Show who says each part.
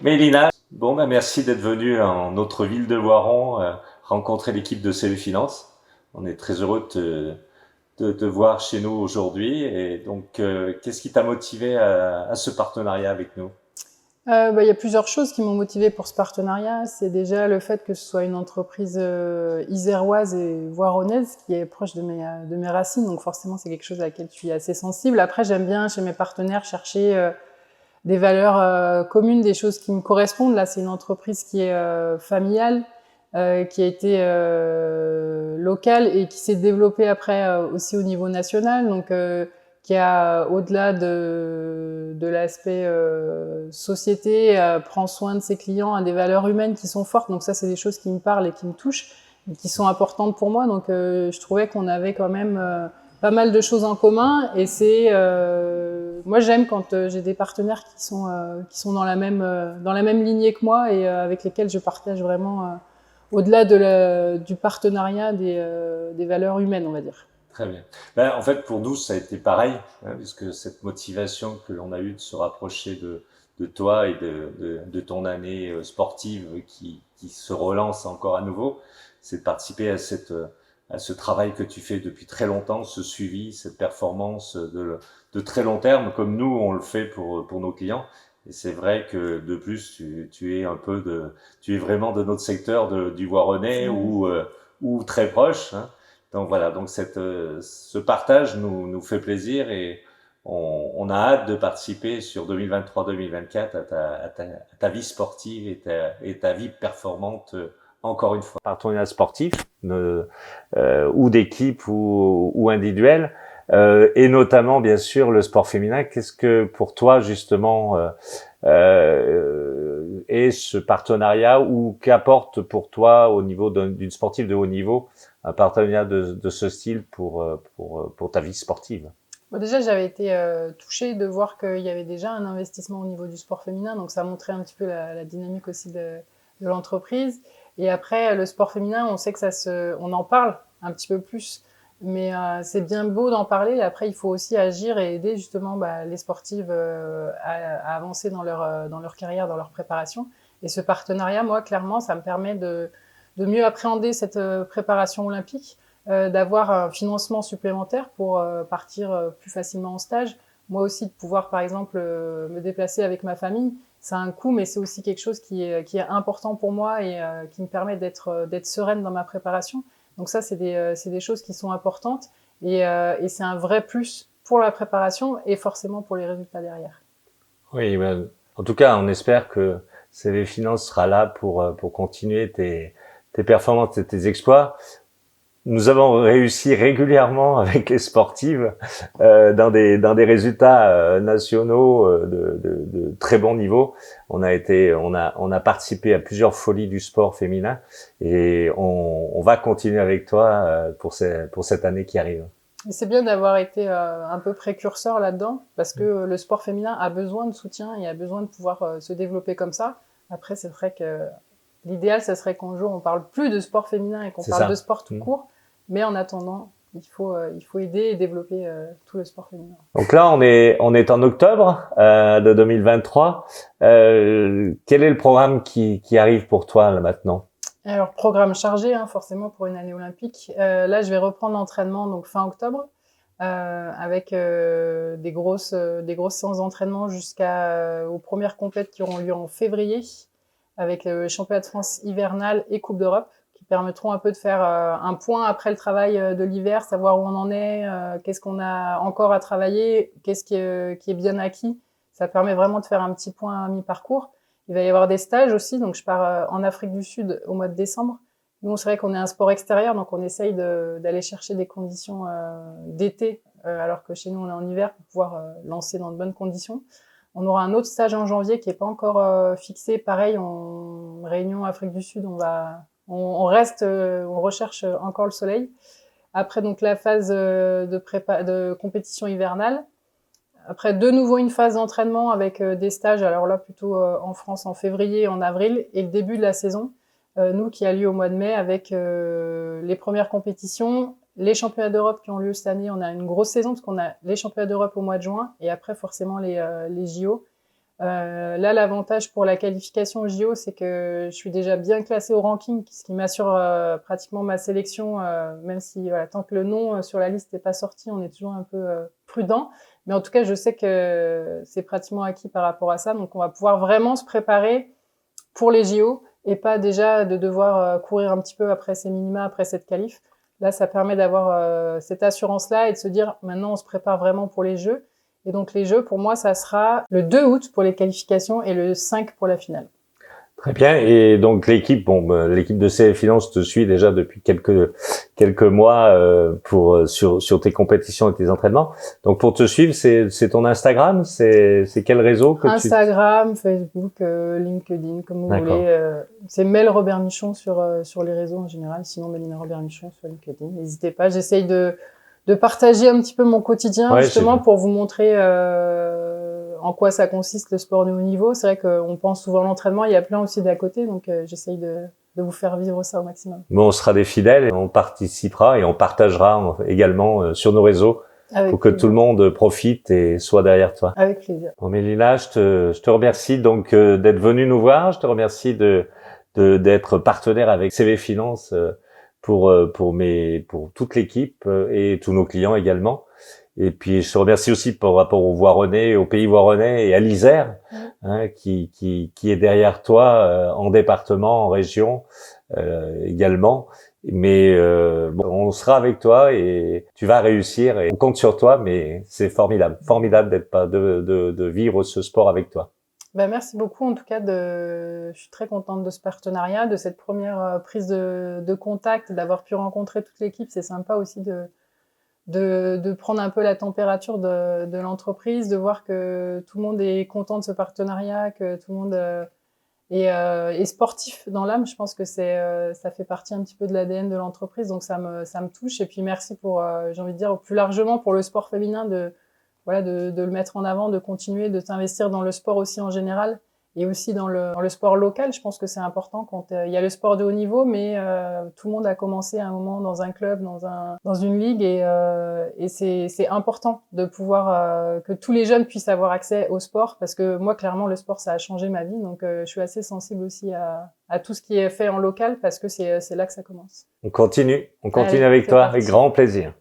Speaker 1: Mélina, bon, merci d'être venue en notre ville de Voiron rencontrer l'équipe de CE Finance. On est très heureux de te voir chez nous aujourd'hui. Et donc, qu'est-ce qui t'a motivé à ce partenariat avec nous?
Speaker 2: Il y a plusieurs choses qui m'ont motivée pour ce partenariat. C'est déjà le fait que ce soit une entreprise iséroise et voironnaise qui est proche de mes racines. Donc forcément, c'est quelque chose à laquelle je suis assez sensible. Après, j'aime bien chez mes partenaires chercher des valeurs communes, des choses qui me correspondent. Là, c'est une entreprise qui est familiale, qui a été locale et qui s'est développée après aussi au niveau national. Donc qui a, au-delà de l'aspect société, prend soin de ses clients, a des valeurs humaines qui sont fortes. Donc ça, c'est des choses qui me parlent et qui me touchent, et qui sont importantes pour moi. Donc je trouvais qu'on avait quand même pas mal de choses en commun. Et c'est, moi, j'aime quand j'ai des partenaires qui sont dans la même lignée que moi et avec lesquels je partage vraiment, au-delà du partenariat, des valeurs humaines, on va dire.
Speaker 1: Très bien. Ben, en fait, pour nous, ça a été pareil, hein, puisque cette motivation que l'on a eue de se rapprocher de toi et de ton année sportive qui se relance encore à nouveau, c'est de participer à ce travail que tu fais depuis très longtemps, ce suivi, cette performance de très long terme, comme nous, on le fait pour nos clients. Et c'est vrai que de plus, tu es tu es vraiment de notre secteur du Voironnais ou très proche, hein. Donc voilà, donc ce partage nous fait plaisir et on a hâte de participer sur 2023-2024 à ta vie sportive et ta vie performante encore une fois. Partenariat sportif ou d'équipe ou individuel et notamment bien sûr le sport féminin. Qu'est-ce que pour toi justement est ce partenariat ou qu'apporte pour toi au niveau d'une sportive de haut niveau un partenariat de ce style pour ta vie sportive?
Speaker 2: Bon, déjà, j'avais été touchée de voir qu'il y avait déjà un investissement au niveau du sport féminin, donc ça montrait un petit peu la dynamique aussi de l'entreprise. Et après, le sport féminin, on sait que on en parle un petit peu plus, mais c'est bien beau d'en parler. Et après, il faut aussi agir et aider justement les sportives à avancer dans leur carrière, dans leur préparation. Et ce partenariat, moi, clairement, ça me permet de mieux appréhender cette préparation olympique, d'avoir un financement supplémentaire pour partir plus facilement en stage. Moi aussi, de pouvoir, par exemple, me déplacer avec ma famille, c'est un coût, mais c'est aussi quelque chose qui est important pour moi et qui me permet d'être sereine dans ma préparation. Donc ça, c'est des choses qui sont importantes et c'est un vrai plus pour la préparation et forcément pour les résultats derrière.
Speaker 1: Oui, ben, en tout cas, on espère que CV Finance sera là pour continuer tes performances et tes exploits. Nous avons réussi régulièrement avec les sportives dans des résultats nationaux de très bon niveau. On a participé à plusieurs folies du sport féminin et on va continuer avec toi pour cette année qui arrive.
Speaker 2: Et c'est bien d'avoir été un peu précurseur là-dedans, parce que le sport féminin a besoin de soutien et a besoin de pouvoir se développer comme ça. Après, c'est vrai que l'idéal, ça serait qu'un jour on parle plus de sport féminin et qu'on
Speaker 1: C'est
Speaker 2: parle
Speaker 1: ça.
Speaker 2: de sport tout court. Mais en attendant, il faut aider et développer tout le sport féminin.
Speaker 1: Donc là, on est en octobre de 2023. Quel est le programme qui arrive pour toi là, maintenant?
Speaker 2: Alors, programme chargé, hein, forcément, pour une année olympique. Là, je vais reprendre l'entraînement donc fin octobre, avec des grosses séances d'entraînement aux premières compètes qui auront lieu en février, avec le championnat de France hivernal et Coupe d'Europe, qui permettront un peu de faire un point après le travail de l'hiver, savoir où on en est, qu'est-ce qu'on a encore à travailler, qu'est-ce qui est bien acquis. Ça permet vraiment de faire un petit point à mi-parcours. Il va y avoir des stages aussi, donc je pars en Afrique du Sud au mois de décembre. Nous, c'est vrai qu'on est un sport extérieur, donc on essaye d'aller chercher des conditions d'été, alors que chez nous, on est en hiver, pour pouvoir lancer dans de bonnes conditions. On aura un autre stage en janvier qui est pas encore fixé. Pareil, en Réunion, Afrique du Sud, on reste, on recherche encore le soleil. Après, donc, la phase de compétition hivernale. Après, de nouveau une phase d'entraînement avec des stages, alors là plutôt en France en février et en avril, et le début de la saison, nous qui a lieu au mois de mai avec les premières compétitions, les championnats d'Europe qui ont lieu cette année. On a une grosse saison parce qu'on a les championnats d'Europe au mois de juin et après forcément les JO. Là, l'avantage pour la qualification au JO, c'est que je suis déjà bien classée au ranking, ce qui m'assure pratiquement ma sélection, même si voilà, tant que le nom sur la liste n'est pas sorti, on est toujours un peu prudent. Mais en tout cas, je sais que c'est pratiquement acquis par rapport à ça. Donc, on va pouvoir vraiment se préparer pour les JO et pas déjà de devoir courir un petit peu après ces minima, après cette qualif. Là, ça permet d'avoir cette assurance-là et de se dire, maintenant, on se prépare vraiment pour les Jeux. Et donc, les Jeux, pour moi, ça sera le 2 août pour les qualifications et le 5 pour la finale.
Speaker 1: Très bien. Et donc l'équipe, l'équipe de CF Finance te suit déjà depuis quelques mois sur tes compétitions et tes entraînements. Donc pour te suivre, c'est ton Instagram, c'est quel réseau que
Speaker 2: Instagram, Facebook, LinkedIn, comme vous voulez. C'est Mel Robert Michon sur les réseaux en général. Sinon Mélina Robert Michon sur LinkedIn. N'hésitez pas. J'essaye de partager un petit peu mon quotidien justement pour vous montrer en quoi ça consiste le sport de haut niveau. C'est vrai qu'on pense souvent à l'entraînement, il y a plein aussi d'à côté, donc j'essaye de vous faire vivre ça au maximum.
Speaker 1: Bon, on sera des fidèles et on participera et on partagera également sur nos réseaux pour que tout le monde profite et soit derrière toi.
Speaker 2: Avec plaisir.
Speaker 1: Bon, Mélina, je te remercie donc d'être venue nous voir. Je te remercie d'être partenaire avec CV Finance pour toute l'équipe et tous nos clients également. Et puis je te remercie aussi par rapport au Voironnais, au pays Voironnais et à l'Isère, qui est derrière toi en département, en région également. Mais on sera avec toi et tu vas réussir et on compte sur toi. Mais c'est formidable de vivre ce sport avec toi.
Speaker 2: Ben, merci beaucoup en tout cas je suis très contente de ce partenariat, de cette première prise de contact, d'avoir pu rencontrer toute l'équipe. C'est sympa aussi de prendre un peu la température de l'entreprise, de voir que tout le monde est content de ce partenariat, que tout le monde est sportif dans l'âme. Je pense que ça fait partie un petit peu de l'ADN de l'entreprise, donc ça me touche. Et puis merci pour, j'ai envie de dire plus largement pour le sport féminin de le mettre en avant, de continuer de s'investir dans le sport aussi en général et aussi dans le sport local. Je pense que c'est important quand il y a le sport de haut niveau, mais tout le monde a commencé à un moment dans un club, dans une ligue et c'est important de pouvoir que tous les jeunes puissent avoir accès au sport parce que moi clairement le sport ça a changé ma vie, donc je suis assez sensible aussi à tout ce qui est fait en local parce que c'est là que ça commence.
Speaker 1: On continue avec toi avec grand plaisir.